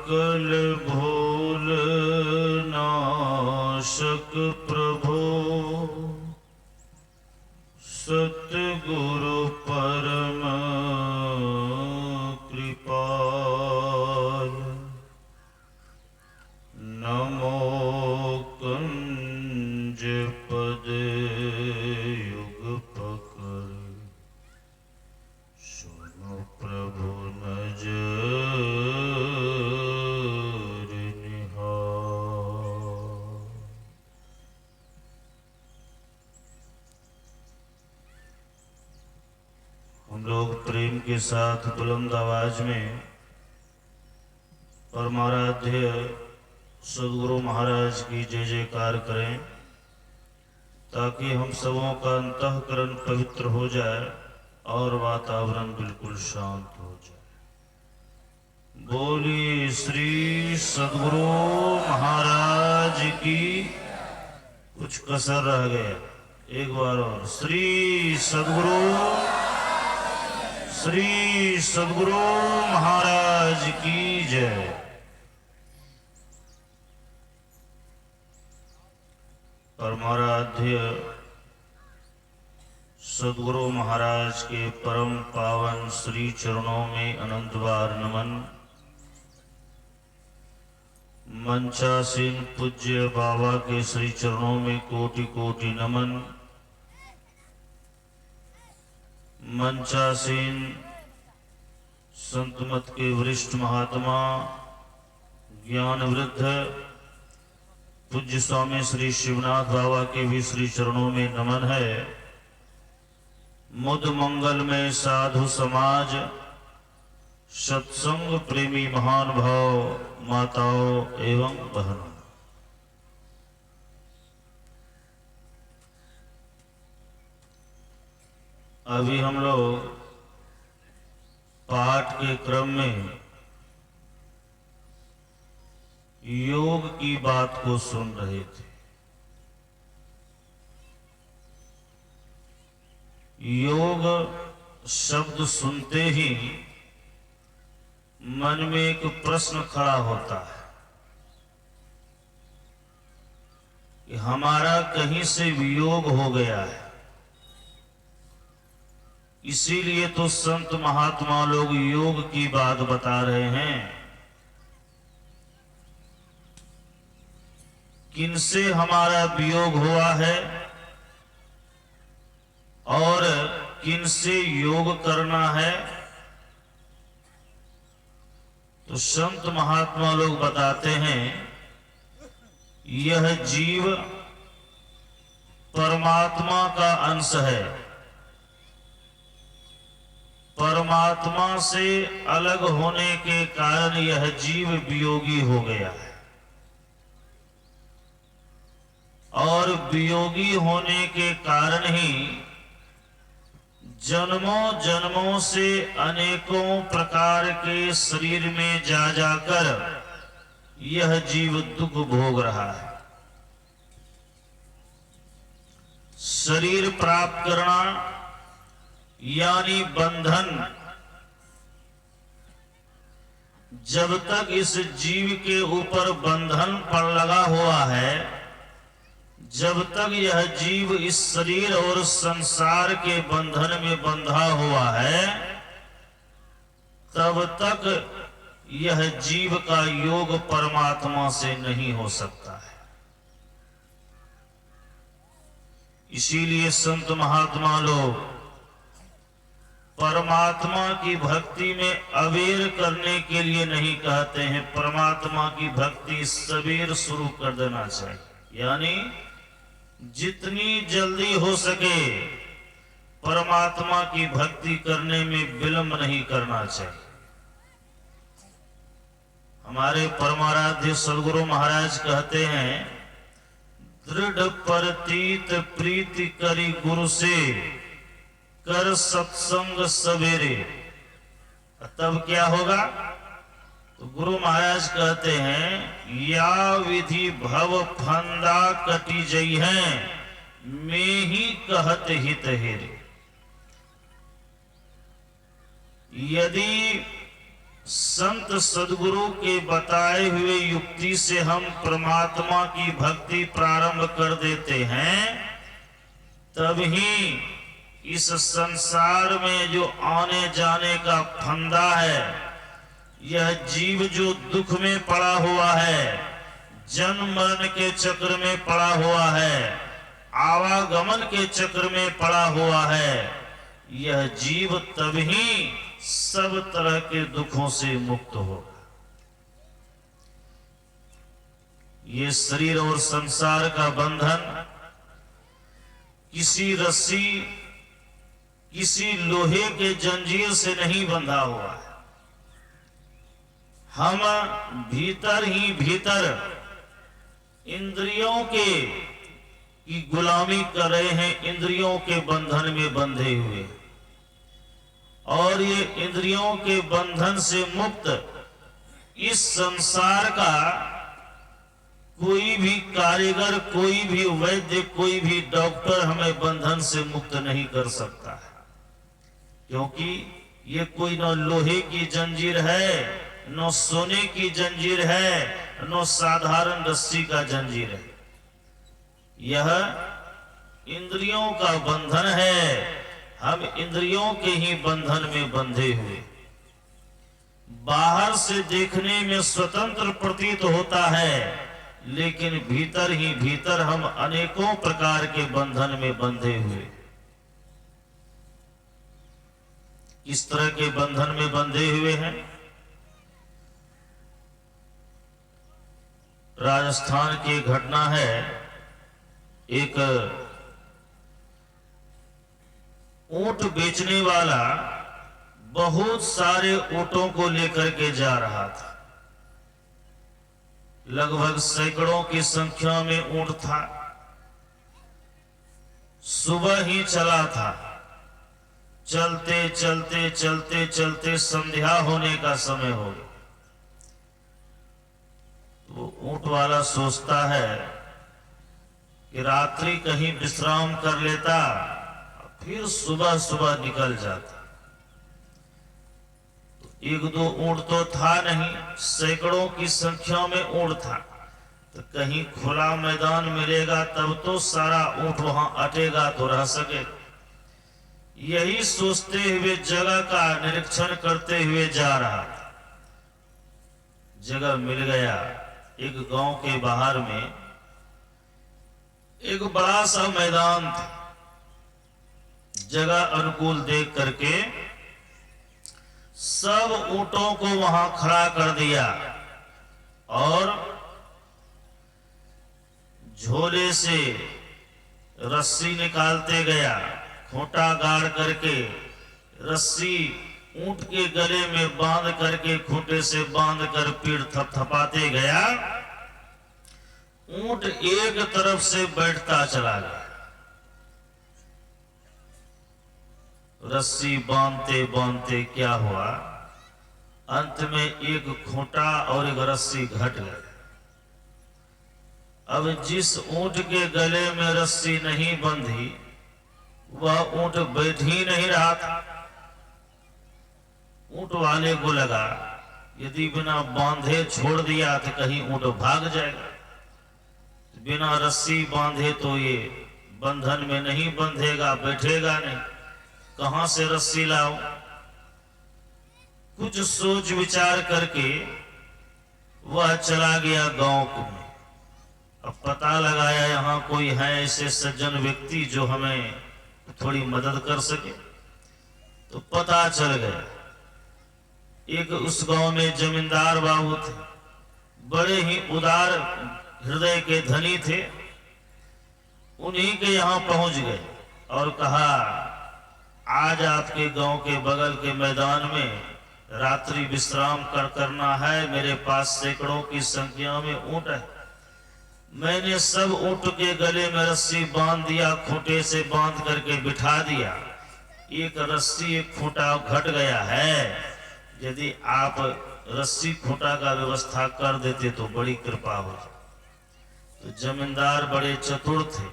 सकल भूल नाशक प्रभो सतगुरु परम कृपाल। नमो कंज पद युग पकड़ सुनो प्रभु नजर निहार। हम लोग प्रेम के साथ बुलंद आवाज में परमाराध्य सदगुरु महाराज की जय जयकार करें, ताकि हम सबों का अंतःकरण पवित्र हो जाए और वातावरण बिल्कुल शांत हो जाए। बोलिए श्री सदगुरु महाराज की। कुछ कसर रह गया, एक बार और। श्री सदगुरु महाराज की जय। परमाराध्य सदगुरु महाराज के परम पावन श्री चरणों में अनंत बार नमन। मंचासीन पूज्य बाबा के श्री चरणों में कोटि कोटि नमन। मंचासीन संत मत के वरिष्ठ महात्मा ज्ञान वृद्ध पूज्य स्वामी श्री शिवनाथ बाबा के भी श्री चरणों में नमन है। मुद मंगल में साधु समाज, सत्संग प्रेमी महान भाव माताओं एवं बहनों, अभी हम लोग पाठ के क्रम में योग की बात को सुन रहे थे। योग शब्द सुनते ही मन में एक प्रश्न खड़ा होता है कि हमारा कहीं से वियोग हो गया है। इसीलिए तो संत महात्मा लोग योग की बात बता रहे हैं। किनसे हमारा वियोग हुआ है और किनसे योग करना है, तो संत महात्मा लोग बताते हैं यह जीव परमात्मा का अंश है। परमात्मा से अलग होने के कारण यह जीव वियोगी हो गया है, और वियोगी होने के कारण ही जन्मों जन्मों से अनेकों प्रकार के शरीर में जा जाकर यह जीव दुख भोग रहा है। शरीर प्राप्त करना यानी बंधन, जब तक इस जीव के ऊपर बंधन पर लगा हुआ है, जब तक यह जीव इस शरीर और संसार के बंधन में बंधा हुआ है, तब तक यह जीव का योग परमात्मा से नहीं हो सकता है। इसीलिए संत महात्मा लोग परमात्मा की भक्ति में अबेर करने के लिए नहीं कहते हैं, परमात्मा की भक्ति सबेर शुरू कर देना चाहिए। यानी जितनी जल्दी हो सके परमात्मा की भक्ति करने में विलंब नहीं करना चाहिए। हमारे परमाराध्य सदगुरु महाराज कहते हैं, दृढ़ परतीत प्रीति करी गुरु से कर सत्संग सवेरे। तब क्या होगा? तो गुरु महाराज कहते हैं, या विधि भव फंदा कटी जई है, मैं ही कहत हित हेरे। यदि संत सद्गुरु के बताए हुए युक्ति से हम परमात्मा की भक्ति प्रारंभ कर देते हैं, तभी इस संसार में जो आने जाने का फंदा है, यह जीव जो दुख में पड़ा हुआ है, जन्म मरण के चक्र में पड़ा हुआ है, आवागमन के चक्र में पड़ा हुआ है, यह जीव तभी सब तरह के दुखों से मुक्त होगा। ये शरीर और संसार का बंधन किसी रस्सी, किसी लोहे के जंजीर से नहीं बंधा हुआ है। हम भीतर ही भीतर इंद्रियों की गुलामी कर रहे हैं, इंद्रियों के बंधन में बंधे हुए, और ये इंद्रियों के बंधन से मुक्त इस संसार का कोई भी कारीगर, कोई भी वैद्य, कोई भी डॉक्टर हमें बंधन से मुक्त नहीं कर सकता है, क्योंकि ये कोई न लोहे की जंजीर है, न सोने की जंजीर है, न साधारण रस्सी का जंजीर है। यह इंद्रियों का बंधन है। हम इंद्रियों के ही बंधन में बंधे हुए, बाहर से देखने में स्वतंत्र प्रतीत होता है, लेकिन भीतर ही भीतर हम अनेकों प्रकार के बंधन में बंधे हुए। इस तरह के बंधन में बंधे हुए हैं। राजस्थान की घटना है, एक ऊंट बेचने वाला बहुत सारे ऊंटों को लेकर के जा रहा था। लगभग सैकड़ों की संख्या में ऊंट था। सुबह ही चला था। चलते चलते चलते चलते संध्या होने का समय हो गया। तो ऊंट वाला सोचता है कि रात्रि कहीं विश्राम कर लेता, फिर सुबह सुबह निकल जाता। तो एक दो ऊंट तो था नहीं, सैकड़ों की संख्या में ऊंट था। तो कहीं खुला मैदान मिलेगा तब तो सारा ऊंट वहां अटेगा तो रह सके। यही सोचते हुए जगह का निरीक्षण करते हुए जा रहा था। जगह मिल गया। एक गांव के बाहर में एक बड़ा सा मैदान था। जगह अनुकूल देख करके सब ऊंटों को वहां खड़ा कर दिया और झोले से रस्सी निकालते गया। खूंटा गाड़ करके रस्सी ऊंट के गले में बांध करके खूंटे से बांध कर पीठ थपथपाते गया। ऊंट एक तरफ से बैठता चला गया। रस्सी बांधते बांधते क्या हुआ, अंत में एक खूंटा और एक रस्सी घट गए। अब जिस ऊंट के गले में रस्सी नहीं बंधी, वह ऊंट बैठ ही नहीं रहा था। ऊंट वाले को लगा यदि बिना बांधे छोड़ दिया तो कहीं ऊंट भाग जाएगा। बिना रस्सी बांधे तो ये बंधन में नहीं बंधेगा, बैठेगा नहीं। कहां से रस्सी लाओ? कुछ सोच विचार करके वह चला गया गांव में। अब पता लगाया यहाँ कोई है ऐसे सज्जन व्यक्ति जो हमें थोड़ी मदद कर सके। तो पता चल गया एक उस गांव में जमींदार बाबू थे, बड़े ही उदार हृदय के धनी थे। उन्हीं के यहाँ पहुंच गए और कहा, आज आपके गांव के बगल के मैदान में रात्रि विश्राम करना है। मेरे पास सैकड़ों की संख्या में ऊंट है। मैंने सब ऊंट के गले में रस्सी बांध दिया, खूंटे से बांध करके बिठा दिया। एक रस्सी एक खूंटा घट गया है। यदि आप रस्सी खूंटा का व्यवस्था कर देते तो बड़ी कृपा हो। तो जमींदार बड़े चतुर थे।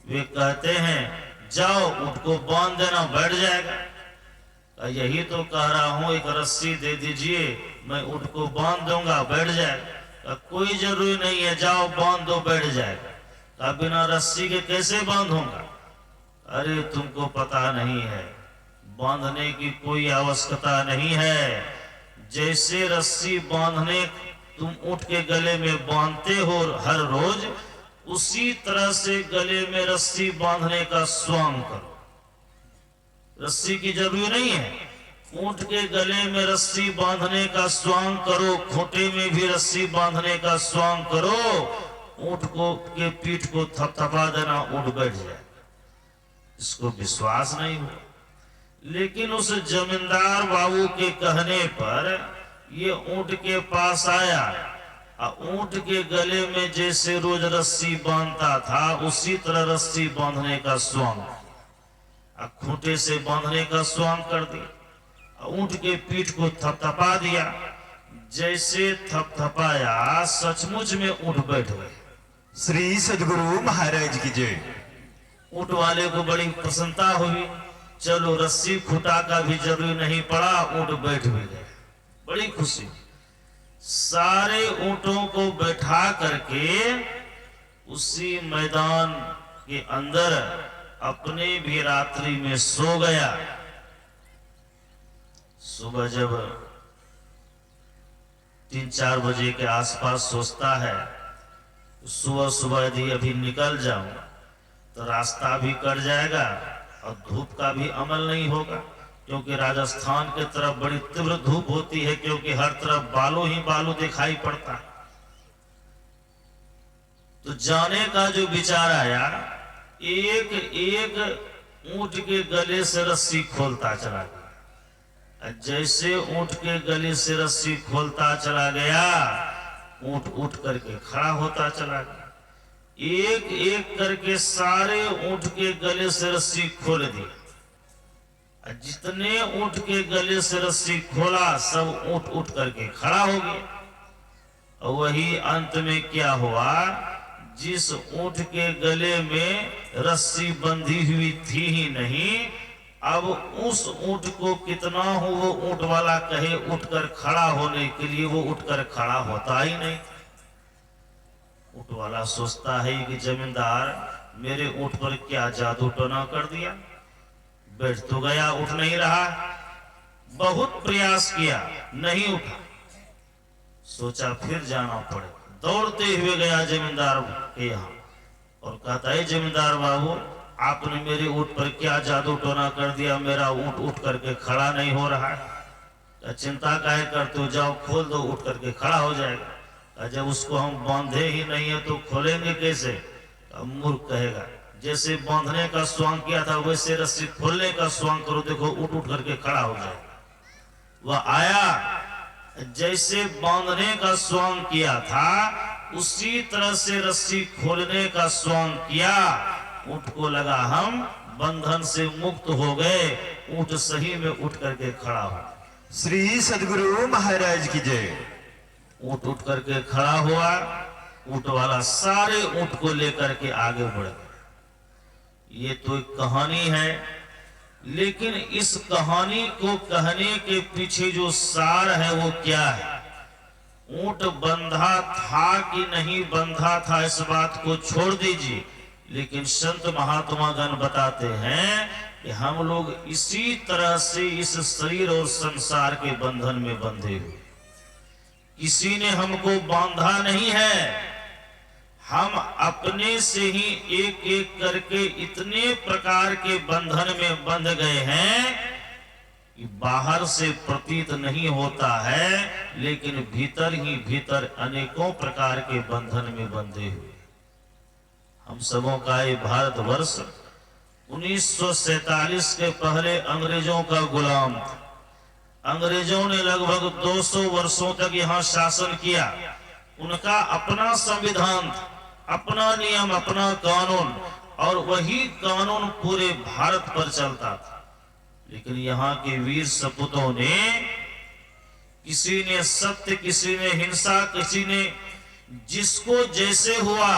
वे कहते हैं, जाओ ऊंट को बांध देना, बैठ जाएगा। यही तो कह रहा हूं, एक रस्सी दे दीजिए, मैं ऊँट को बांध दूंगा, बैठ जाए। कोई जरूरी नहीं है, जाओ बांध दो, बैठ जाएगा। बिना रस्सी के कैसे बांधूंगा? अरे तुमको पता नहीं है, बांधने की कोई आवश्यकता नहीं है। जैसे रस्सी बांधने तुम ऊँट के गले में बांधते हो हर रोज, उसी तरह से गले में रस्सी बांधने का स्वांग करो। रस्सी की जरूरी नहीं है, ऊँट के गले में रस्सी बांधने का स्वांग करो, खूंटे में भी रस्सी बांधने का स्वांग करो। ऊँट को के पीठ को थपथपा देना, ऊँट बैठ जाए। इसको विश्वास नहीं हुआ, लेकिन उस जमींदार बाबू के कहने पर ये ऊँट के पास आया। ऊँट के गले में जैसे रोज रस्सी बांधता था, उसी तरह रस्सी बांधने का स्वांग, खूंटे से बांधने का स्वांग कर दिया। ऊँट के पीठ को थपथपा दिया। जैसे थपथपाया, सचमुच में ऊँट बैठ गए। श्री सद्गुरु महाराज की जय। ऊँट वाले को बड़ी प्रसन्नता हुई। चलो, रस्सी खूंटा का भी जरूरी नहीं पड़ा, ऊँट बैठ भी गए। बड़ी खुशी। सारे ऊँटों को बैठा करके उसी मैदान के अंदर अपने भी रात्रि में सो गया। सुबह जब 3-4 बजे के आसपास सोचता है, सुबह सुबह यदि अभी निकल जाऊं तो रास्ता भी कट जाएगा और धूप का भी अमल नहीं होगा, क्योंकि राजस्थान के तरफ बड़ी तीव्र धूप होती है, क्योंकि हर तरफ बालू ही बालू दिखाई पड़ता है। तो जाने का जो विचार आया, एक एक ऊँट के गले से रस्सी खोलता चला गया। जैसे ऊँट के गले से रस्सी खोलता चला गया, ऊँट उठ करके खड़ा होता चला गया। एक एक करके सारे ऊँट के गले से रस्सी खोल दिया। जितने ऊँट के गले से रस्सी खोला, सब ऊँट उठ करके खड़ा हो गया। और वही अंत में क्या हुआ, जिस ऊँट के गले में रस्सी बंधी हुई थी ही नहीं, अब उस ऊँट को कितना हो वो ऊँट वाला कहे उठकर खड़ा होने के लिए, वो उठकर खड़ा होता ही नहीं। ऊँट वाला सोचता है कि जमींदार मेरे ऊँट पर क्या जादू टोना कर दिया, बैठ तो गया, उठ नहीं रहा। बहुत प्रयास किया, नहीं उठा। सोचा फिर जाना पड़ेगा। दौड़ते हुए गया जमींदार के यहाँ और कहता है, जमींदार बाबू, आपने मेरे ऊँट पर क्या जादू टोना कर दिया, मेरा ऊँट उठ करके खड़ा नहीं हो रहा है। चिंता काहे करते हो, जाओ खोल दो, उठ करके खड़ा हो जाएगा। जब उसको हम बांधे ही नहीं है तो खोलेंगे कैसे? मूर्ख कहेगा, जैसे बांधने का स्वांग किया था वैसे रस्सी खोलने का स्वांग करो, देखो उठ उठ करके खड़ा हो जाएगा। वह आया, जैसे बांधने का स्वांग किया था उसी तरह से रस्सी खोलने का स्वांग किया। ऊँट को लगा हम बंधन से मुक्त हो गए। ऊँट सही में उठ करके खड़ा हो। श्री सद्गुरु महाराज की जय। ऊँट उठ करके खड़ा हुआ। ऊँट वाला सारे ऊँट को लेकर के आगे बढ़ गया। ये तो एक कहानी है, लेकिन इस कहानी को कहने के पीछे जो सार है वो क्या है? ऊँट बंधा था कि नहीं बंधा था इस बात को छोड़ दीजिए, लेकिन संत महात्मा गण बताते हैं कि हम लोग इसी तरह से इस शरीर और संसार के बंधन में बंधे हुए। किसी ने हमको बांधा नहीं है, हम अपने से ही एक एक करके इतने प्रकार के बंधन में बंध गए हैं कि बाहर से प्रतीत नहीं होता है, लेकिन भीतर ही भीतर अनेकों प्रकार के बंधन में बंधे हुए। हम सबों का ये भारतवर्ष 1947 के पहले अंग्रेजों का गुलाम था। अंग्रेजों ने लगभग 200 वर्षों तक यहाँ शासन किया। उनका अपना संविधान था, अपना नियम, अपना कानून, और वही कानून पूरे भारत पर चलता था। लेकिन यहाँ के वीर सपूतों ने, किसी ने सत्य, किसी ने हिंसा, किसी ने जिसको जैसे हुआ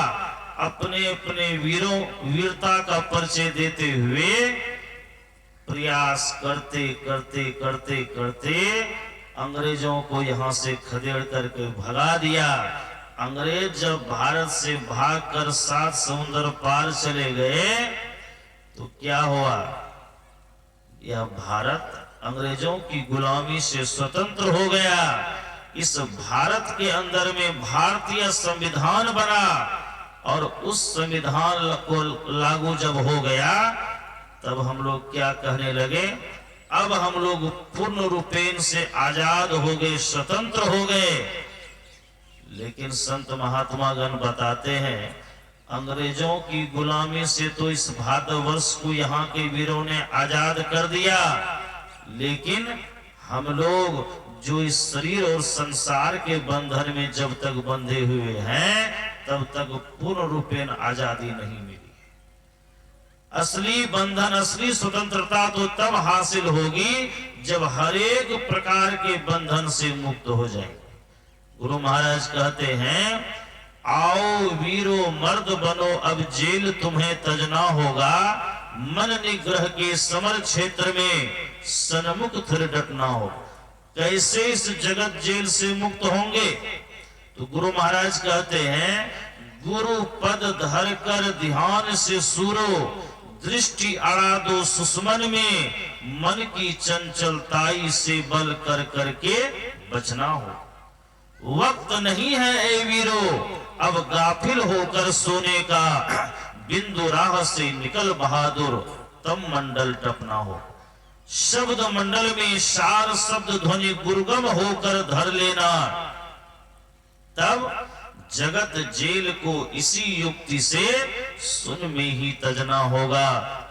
अपने अपने वीरता का परिचय देते हुए प्रयास करते करते करते करते अंग्रेजों को यहां से खदेड़ करके भगा दिया। अंग्रेज जब भारत से भागकर 7 समुद्र पार चले गए तो क्या हुआ, यह भारत अंग्रेजों की गुलामी से स्वतंत्र हो गया। इस भारत के अंदर में भारतीय संविधान बना और उस संविधान को लागू जब हो गया तब हम लोग क्या कहने लगे, अब हम लोग पूर्ण रूपेण से आजाद हो गए, स्वतंत्र हो गए। लेकिन संत महात्मा गण बताते हैं अंग्रेजों की गुलामी से तो इस भारतवर्ष को यहाँ के वीरों ने आजाद कर दिया, लेकिन हम लोग जो इस शरीर और संसार के बंधन में जब तक बंधे हुए हैं तब तक पूर्ण रूपेण आजादी नहीं मिली। असली बंधन, असली स्वतंत्रता तो तब हासिल होगी जब हर एक प्रकार के बंधन से मुक्त हो जाए। गुरु महाराज कहते हैं, आओ वीरो मर्द बनो, अब जेल तुम्हें तजना होगा, मन निग्रह के समर क्षेत्र में सन्मुख फिर डटना हो। कैसे इस जगत जेल से मुक्त होंगे? तो गुरु महाराज कहते हैं, गुरु पद धर कर ध्यान से सूरो, दृष्टि अड़ा दो सुषमन में, मन की चंचलताई से बल कर करके बचना हो। वक्त नहीं है ए वीरो अब गाफिल होकर सोने का, बिंदु राह से निकल बहादुर तम मंडल टपना हो। शब्द मंडल में सार शब्द ध्वनि गुरुगम होकर धर लेना, तब जगत जेल को इसी युक्ति से सुन में ही तजना होगा।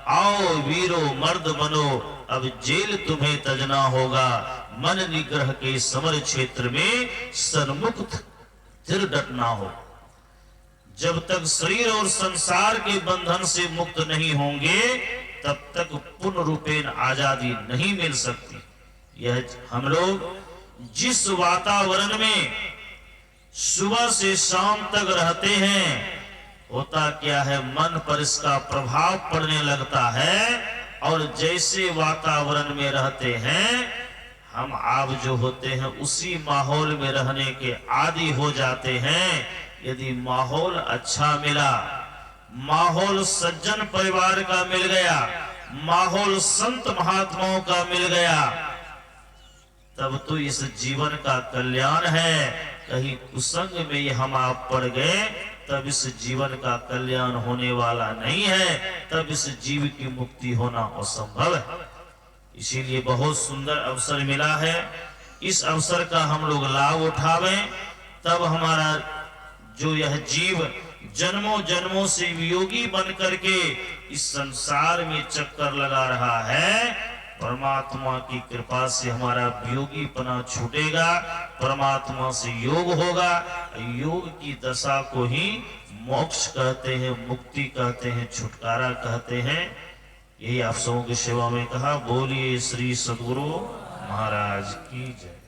आओ वीरो मर्द बनो, अब जेल तुम्हें तजना होगा, मन निग्रह के समर क्षेत्र में सन्मुख स्थिर डटना हो। जब तक शरीर और संसार के बंधन से मुक्त नहीं होंगे तब तक पूर्ण रूपेण आजादी नहीं मिल सकती। यह हम लोग जिस वातावरण में सुबह से शाम तक रहते हैं, होता क्या है, मन पर इसका प्रभाव पड़ने लगता है और जैसे वातावरण में रहते हैं हम आप जो होते हैं उसी माहौल में रहने के आदी हो जाते हैं। यदि माहौल अच्छा मिला, माहौल सज्जन परिवार का मिल गया, माहौल संत महात्माओं का मिल गया, तब तो इस जीवन का कल्याण है। कहीं कुसंग में हम आप पड़ गए तब इस जीवन का कल्याण होने वाला नहीं है, तब इस जीव की मुक्ति होना असंभव है। इसीलिए बहुत सुंदर अवसर मिला है, इस अवसर का हम लोग लाभ उठावें, तब हमारा जो यह जीव जन्मों जन्मों से वियोगी बन करके इस संसार में चक्कर लगा रहा है, परमात्मा की कृपा से हमारा वियोगीपना छूटेगा, परमात्मा से योग होगा। योग की दशा को ही मोक्ष कहते हैं, मुक्ति कहते हैं, छुटकारा कहते हैं। यही आप सबों की सेवा में कहा। बोलिए श्री सद्गुरु महाराज की जय।